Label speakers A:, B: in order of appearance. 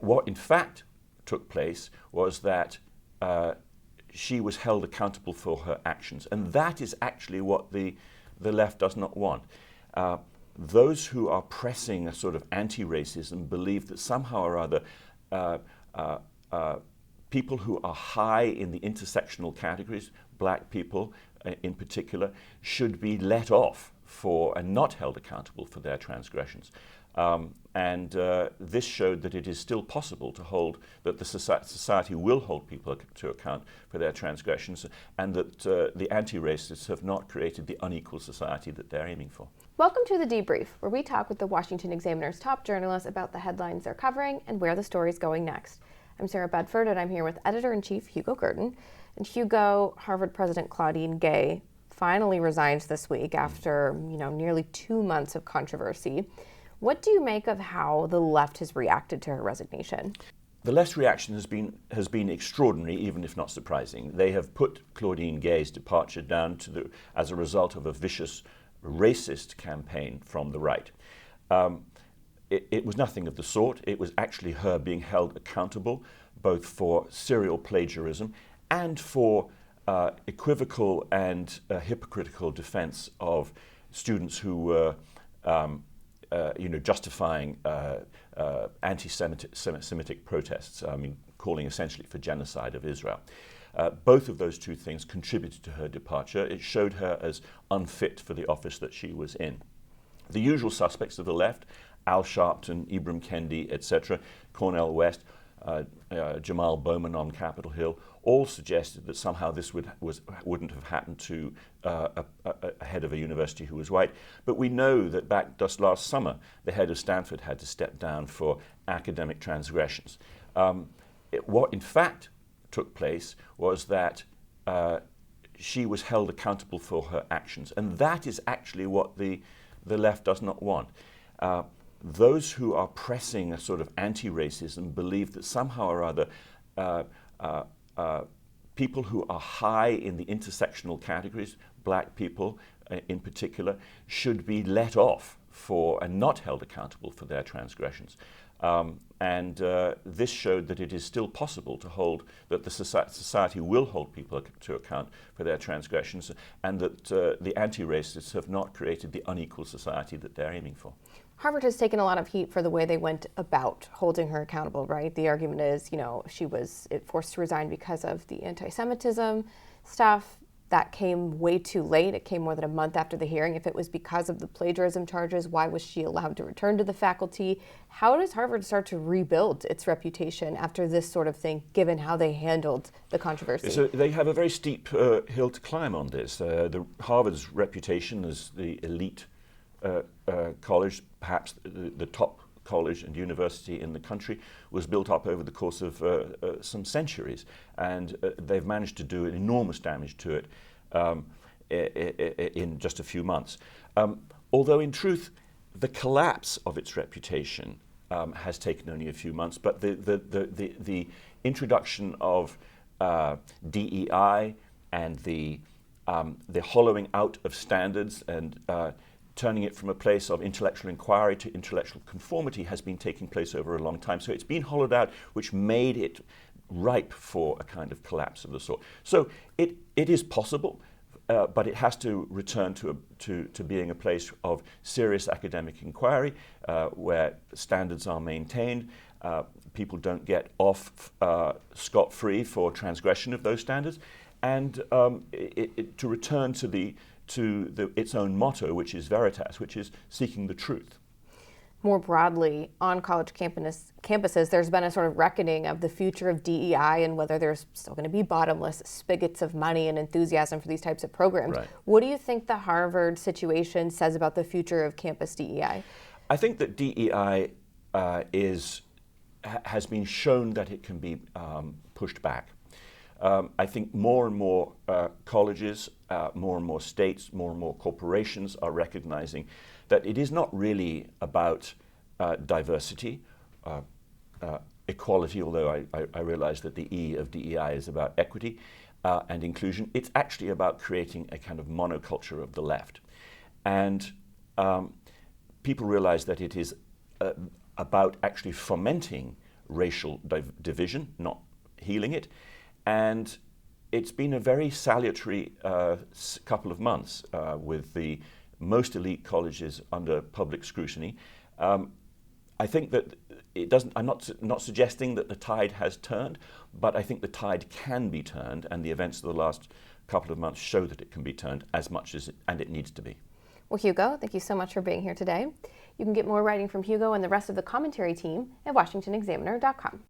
A: what in fact took place was that she was held accountable for her actions. And that is actually what the left does not want. Those who are pressing a sort of anti-racism believe that somehow or other people who are high in the intersectional categories, black people in particular, should be let off and not held accountable for their transgressions. This showed that it is still possible to hold, that the society will hold people to account for their transgressions, and that the anti-racists have not created the unequal society that they're aiming for.
B: Welcome to The Debrief, where we talk with the Washington Examiner's top journalists about the headlines they're covering and where the story's going next. I'm Sarah Bedford, and I'm here with Editor-in-Chief Hugo Gurdon. And Hugo, Harvard President Claudine Gay finally resigns this week after nearly 2 months of controversy. What do you make of how the left has reacted to her resignation?
A: The left's reaction has been extraordinary, even if not surprising. They have put Claudine Gay's departure down as a result of a vicious racist campaign from the right. It was nothing of the sort. It was actually her being held accountable both for serial plagiarism and for equivocal and hypocritical defense of students who were justifying anti-Semitic protests, calling essentially for genocide of Israel. Both of those two things contributed to her departure. It showed her as unfit for the office that she was in. The usual suspects of the left, Al Sharpton, Ibram Kendi, etc., Cornel West, Jamal Bowman on Capitol Hill, all suggested that somehow this wouldn't have happened to a head of a university who was white. But we know that back just last summer, the head of Stanford had to step down for academic transgressions. What in fact took place was that she was held accountable for her actions. And that is actually what the left does not want. Those who are pressing a sort of anti-racism believe that somehow or other people who are high in the intersectional categories, black people in particular, should be let off and not held accountable for their transgressions. This showed that it is still possible to hold, that the society will hold people to account for their transgressions, and that the anti-racists have not created the unequal society that they're aiming for.
B: Harvard has taken a lot of heat for the way they went about holding her accountable, right? The argument is, she was forced to resign because of the anti-Semitism stuff. That came way too late. It came more than a month after the hearing. If it was because of the plagiarism charges, why was she allowed to return to the faculty? How does Harvard start to rebuild its reputation after this sort of thing, given how they handled the controversy?
A: So they have a very steep hill to climb on this. Harvard's reputation as the elite college, perhaps the top college and university in the country, was built up over the course of some centuries, and they've managed to do enormous damage to it in just a few months. Although in truth, the collapse of its reputation has taken only a few months, but the introduction of DEI and the hollowing out of standards and turning it from a place of intellectual inquiry to intellectual conformity has been taking place over a long time. So it's been hollowed out, which made it ripe for a kind of collapse of the sort. So it is possible, but it has to return to being a place of serious academic inquiry, where standards are maintained. People don't get off scot-free for transgression of those standards, and to return to its own motto, which is veritas, which is seeking the truth.
B: More broadly, on college campuses, there's been a sort of reckoning of the future of DEI and whether there's still going to be bottomless spigots of money and enthusiasm for these types of programs.
A: Right.
B: What do you think the Harvard situation says about the future of campus DEI?
A: I think that DEI has been shown that it can be pushed back. I think more and more colleges, more and more states, more and more corporations are recognizing that it is not really about diversity, equality, although I realize that the E of DEI is about equity and inclusion. It's actually about creating a kind of monoculture of the left. And people realize that it is about actually fomenting racial division, not healing it. And it's been a very salutary couple of months with the most elite colleges under public scrutiny. I think that it doesn't. I'm not suggesting that the tide has turned, but I think the tide can be turned, and the events of the last couple of months show that it can be turned as much as it needs to be.
B: Well, Hugo, thank you so much for being here today. You can get more writing from Hugo and the rest of the commentary team at washingtonexaminer.com.